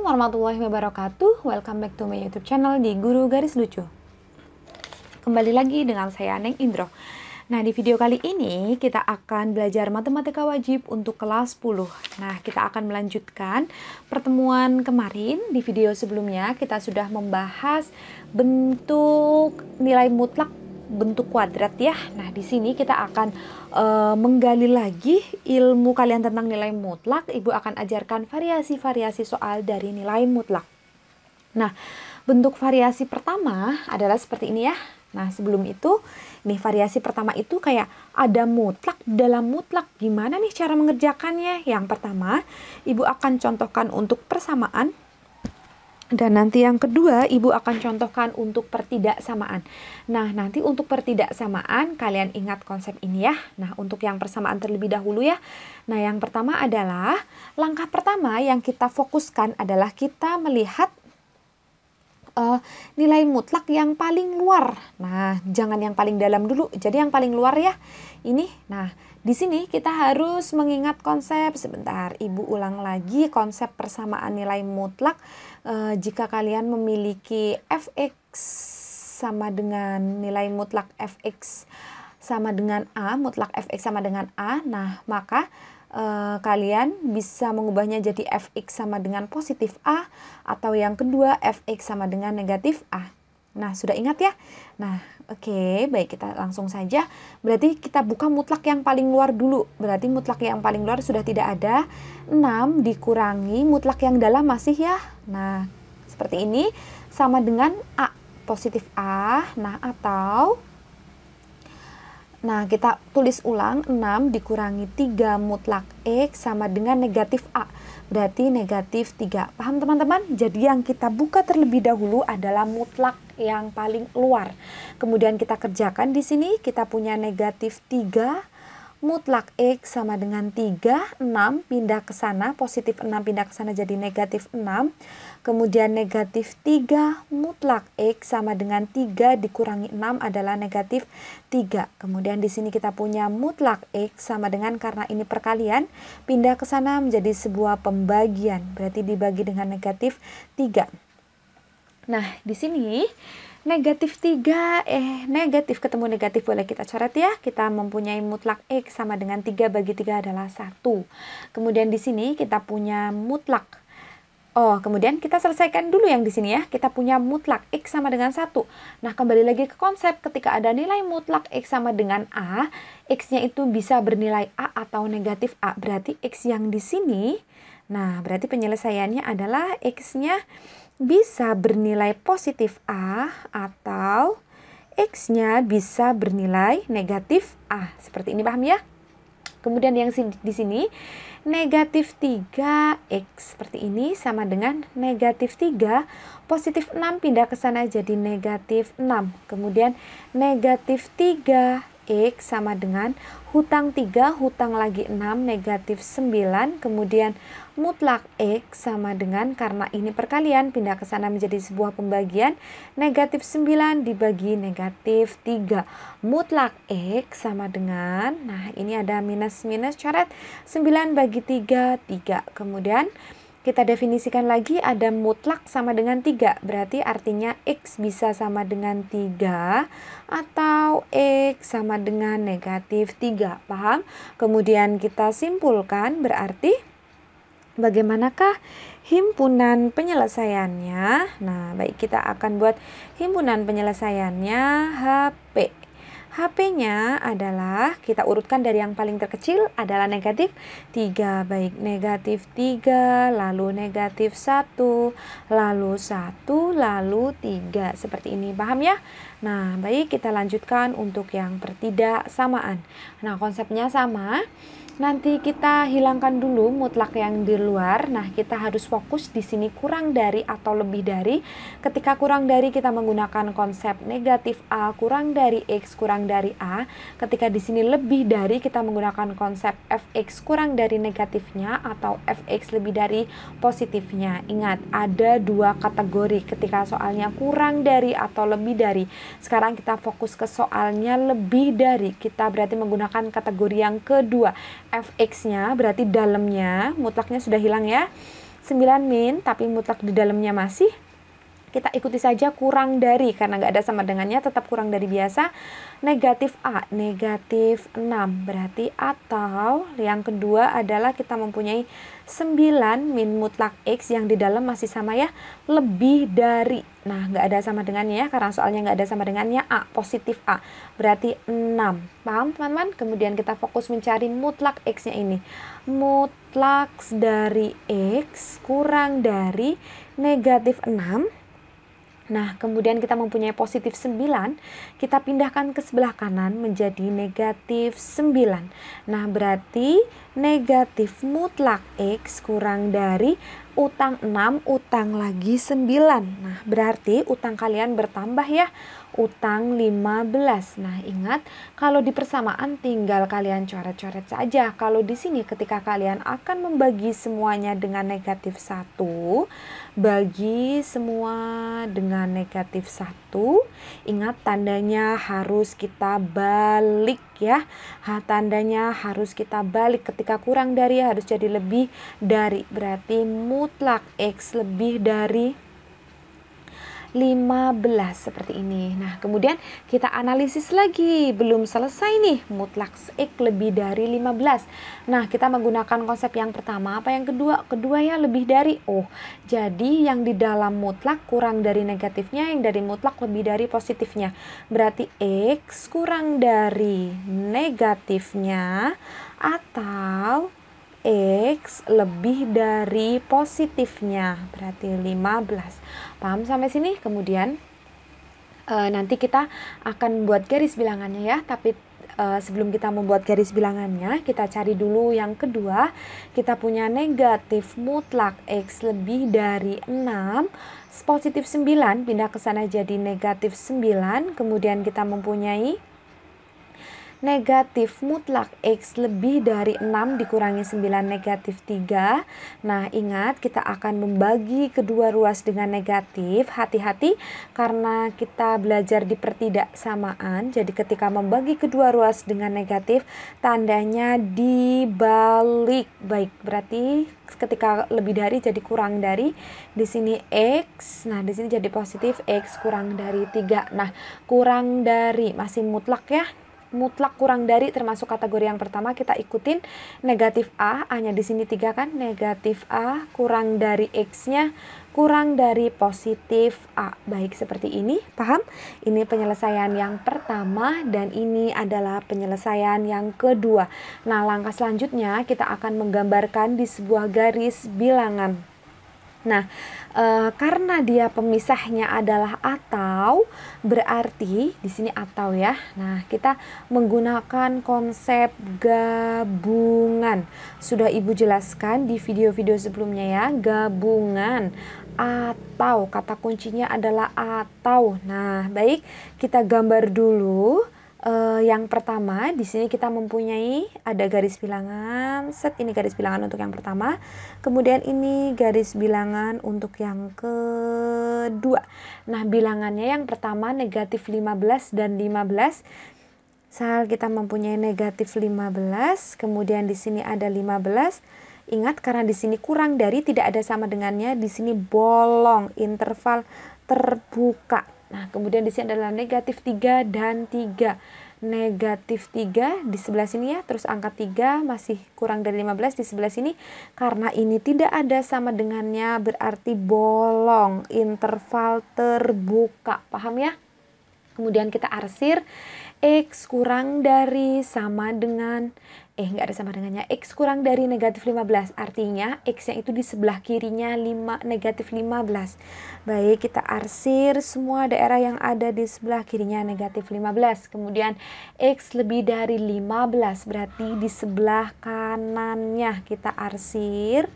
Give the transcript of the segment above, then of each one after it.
warahmatullahi wabarakatuh. Welcome back to my YouTube channel di Guru Garis Lucu. Kembali lagi dengan saya Neng Indro. Nah, di video kali ini kita akan belajar matematika wajib untuk kelas 10. Nah, kita akan melanjutkan pertemuan kemarin. Di video sebelumnya kita sudah membahas bentuk nilai mutlak bentuk kuadrat ya. Nah, di sini kita akan menggali lagi ilmu kalian tentang nilai mutlak. Ibu akan ajarkan variasi-variasi soal dari nilai mutlak. Nah, bentuk variasi pertama adalah seperti ini ya. Nah, sebelum itu, nih variasi pertama itu kayak ada mutlak dalam mutlak. Gimana nih cara mengerjakannya? Yang pertama, Ibu akan contohkan untuk persamaan. Dan nanti yang kedua, Ibu akan contohkan untuk pertidaksamaan. Nah, nanti untuk pertidaksamaan, kalian ingat konsep ini ya. Nah, untuk yang persamaan terlebih dahulu ya. Nah, yang pertama adalah, langkah pertama yang kita fokuskan adalah kita melihat nilai mutlak yang paling luar. Nah, jangan yang paling dalam dulu. Jadi yang paling luar ya. Ini, nah, di sini kita harus mengingat konsep. Sebentar, Ibu ulang lagi konsep persamaan nilai mutlak. Jika kalian memiliki fx sama dengan nilai mutlak fx sama dengan a, mutlak fx sama dengan a, nah maka kalian bisa mengubahnya jadi fx sama dengan positif a, atau yang kedua fx sama dengan negatif a. Nah, sudah ingat ya? Nah, oke, baik, kita langsung saja. Berarti kita buka mutlak yang paling luar dulu. Berarti mutlak yang paling luar sudah tidak ada. 6 dikurangi mutlak yang dalam masih ya. Nah, seperti ini sama dengan A, positif A. Nah, atau kita tulis ulang 6 dikurangi 3 mutlak X sama dengan negatif A. Berarti negatif 3. Paham teman-teman? Jadi yang kita buka terlebih dahulu adalah mutlak yang paling luar. Kemudian kita kerjakan di sini, kita punya negatif 3 mutlak X sama dengan 3, 6 pindah ke sana, positif 6 pindah ke sana jadi negatif 6. Kemudian negatif 3 mutlak X sama dengan 3 dikurangi 6 adalah negatif 3. Kemudian di sini kita punya mutlak X sama dengan, karena ini perkalian, pindah ke sana menjadi sebuah pembagian. Berarti dibagi dengan negatif 3. Nah, di sini negatif 3, negatif ketemu negatif boleh kita coret ya. Kita mempunyai mutlak X sama dengan 3 bagi 3 adalah 1. Kemudian di sini kita punya mutlak. Kemudian kita selesaikan dulu yang di sini ya. Kita punya mutlak X sama dengan 1. Nah, kembali lagi ke konsep ketika ada nilai mutlak X sama dengan A, X-nya itu bisa bernilai A atau negatif A. Berarti X yang di sini, nah berarti penyelesaiannya adalah X-nya bisa bernilai positif A atau X-nya bisa bernilai negatif A. Seperti ini, paham ya? Kemudian yang di sini negatif 3X seperti ini sama dengan negatif 3, positif 6 pindah ke sana jadi negatif 6. Kemudian negatif 3X sama dengan hutang 3, hutang lagi 6, negatif 9. Kemudian mutlak X sama dengan, karena ini perkalian, pindah ke sana menjadi sebuah pembagian, negatif 9 dibagi negatif 3. Mutlak X sama dengan, nah ini ada minus-minus, coret 9 bagi 3, 3. Kemudian kita definisikan lagi, ada mutlak sama dengan 3. Berarti artinya X bisa sama dengan 3 atau X sama dengan negatif 3. Paham? Kemudian kita simpulkan, berarti bagaimanakah himpunan penyelesaiannya? Nah, baik, kita akan buat himpunan penyelesaiannya HP. HP-nya adalah, kita urutkan dari yang paling terkecil adalah negatif 3. Baik, negatif 3, lalu negatif 1, lalu 1, lalu 3. Seperti ini, paham ya? Nah, baik, kita lanjutkan untuk yang pertidaksamaan. Nah, konsepnya sama. Nanti kita hilangkan dulu mutlak yang di luar. Nah, kita harus fokus di sini kurang dari atau lebih dari. Ketika kurang dari, kita menggunakan konsep negatif A kurang dari X kurang dari A. Ketika di sini lebih dari, kita menggunakan konsep fx kurang dari negatifnya atau fx lebih dari positifnya. Ingat, ada dua kategori ketika soalnya kurang dari atau lebih dari. Sekarang kita fokus ke soalnya lebih dari. Kita berarti menggunakan kategori yang kedua. Fx-nya berarti dalamnya mutlaknya sudah hilang ya. 9 min, tapi mutlak di dalamnya masih, kita ikuti saja kurang dari, karena nggak ada sama dengannya, tetap kurang dari biasa. Negatif A, negatif 6. Berarti atau yang kedua adalah kita mempunyai 9 min mutlak X yang di dalam masih sama ya, lebih dari. Nah, nggak ada sama dengannya ya, karena soalnya nggak ada sama dengannya A, positif A. Berarti 6. Paham teman-teman? Kemudian kita fokus mencari mutlak X-nya ini. Mutlak dari X kurang dari negatif 6. Nah, kemudian kita mempunyai positif 9, kita pindahkan ke sebelah kanan menjadi negatif 9. Nah, berarti negatif mutlak X kurang dari utang 6, utang lagi 9. Nah, berarti utang kalian bertambah ya, utang 15. Nah, ingat kalau di persamaan tinggal kalian coret-coret saja. Kalau di sini ketika kalian akan membagi semuanya dengan negatif 1, bagi semua dengan negatif 1, ingat tandanya harus kita balik ya. Tandanya harus kita balik, ketika kurang dari harus jadi lebih dari. Berarti mutlak X lebih dari 15 seperti ini. Nah, kemudian kita analisis lagi, belum selesai nih, mutlak X lebih dari 15. Nah, kita menggunakan konsep yang pertama apa yang kedua? Kedua ya, lebih dari. Oh, jadi yang di dalam mutlak kurang dari negatifnya, yang dari mutlak lebih dari positifnya. Berarti X kurang dari negatifnya atau X lebih dari positifnya, berarti 15. Paham sampai sini? Kemudian nanti kita akan buat garis bilangannya ya, tapi sebelum kita membuat garis bilangannya, kita cari dulu yang kedua. Kita punya negatif mutlak X lebih dari 6, positif 9, pindah ke sana jadi negatif 9. Kemudian kita mempunyai negatif mutlak X lebih dari 6 dikurangi 9, negatif 3. Nah, ingat kita akan membagi kedua ruas dengan negatif. Hati-hati karena kita belajar di pertidaksamaan. Jadi ketika membagi kedua ruas dengan negatif, tandanya dibalik. Baik, berarti ketika lebih dari jadi kurang dari. Di sini X, nah di sini jadi positif, X kurang dari 3. Nah, kurang dari masih mutlak ya. Mutlak kurang dari termasuk kategori yang pertama, kita ikutin negatif A, A-nya di sini 3 kan, negatif A kurang dari X-nya kurang dari positif A. Baik, seperti ini, paham? Ini penyelesaian yang pertama dan ini adalah penyelesaian yang kedua. Nah, langkah selanjutnya kita akan menggambarkan di sebuah garis bilangan. Nah, karena dia pemisahnya adalah atau, berarti di sini atau ya. Nah, kita menggunakan konsep gabungan. Sudah Ibu jelaskan di video-video sebelumnya ya, gabungan atau kata kuncinya adalah atau. Nah, baik, kita gambar dulu. Yang pertama di sini kita mempunyai ada garis bilangan, set ini garis bilangan untuk yang pertama, kemudian ini garis bilangan untuk yang kedua. Nah, bilangannya yang pertama negatif 15 dan 15. Misal kita mempunyai negatif 15, kemudian di sini ada 15. Ingat karena di sini kurang dari, tidak ada sama dengannya, di sini bolong, interval terbuka. Nah, kemudian di sini adalah negatif 3 dan 3. Negatif 3 di sebelah sini ya, terus angka 3 masih kurang dari 15 di sebelah sini. Karena ini tidak ada sama dengannya, berarti bolong, interval terbuka. Paham ya? Kemudian kita arsir, X kurang dari sama dengan, nggak ada sama dengannya, X kurang dari negatif 15. Artinya X-nya itu di sebelah kirinya negatif 15. Baik, kita arsir semua daerah yang ada di sebelah kirinya negatif 15. Kemudian X lebih dari 15, berarti di sebelah kanannya kita arsir.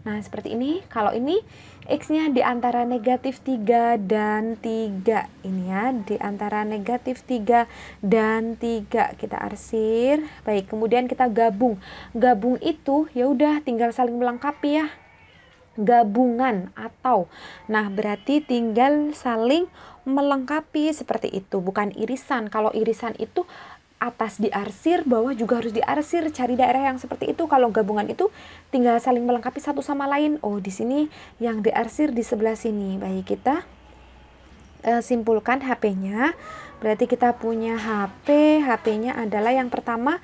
Nah, seperti ini. Kalau ini X-nya di antara negatif 3 dan 3. Ini ya, di antara negatif 3 dan 3 kita arsir. Baik, kemudian kita gabung. Gabung itu ya udah tinggal saling melengkapi ya. Gabungan atau. Nah, berarti tinggal saling melengkapi seperti itu, bukan irisan. Kalau irisan itu atas diarsir, bawah juga harus diarsir. Cari daerah yang seperti itu. Kalau gabungan itu tinggal saling melengkapi satu sama lain. Oh, di sini yang diarsir di sebelah sini. Baik, kita simpulkan HP-nya. Berarti kita punya HP-nya adalah yang pertama,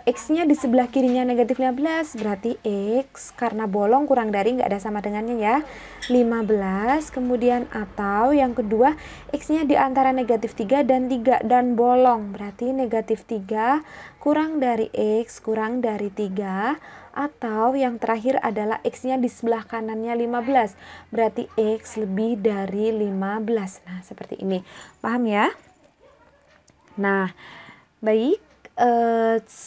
X-nya di sebelah kirinya negatif 15, berarti X karena bolong kurang dari, nggak ada sama dengannya ya, 15. Kemudian atau yang kedua, X-nya di antara negatif 3 dan 3 dan bolong, berarti negatif 3 kurang dari X kurang dari 3. Atau yang terakhir adalah X-nya di sebelah kanannya 15, berarti X lebih dari 15. Nah, seperti ini. Paham ya? Nah, baik.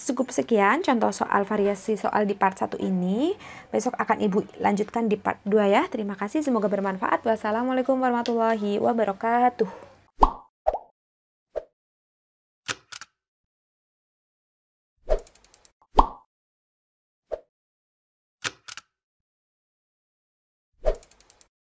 Cukup sekian contoh soal variasi soal di part 1 ini. Besok akan Ibu lanjutkan di part 2 ya. Terima kasih, semoga bermanfaat. Wassalamualaikum warahmatullahi wabarakatuh.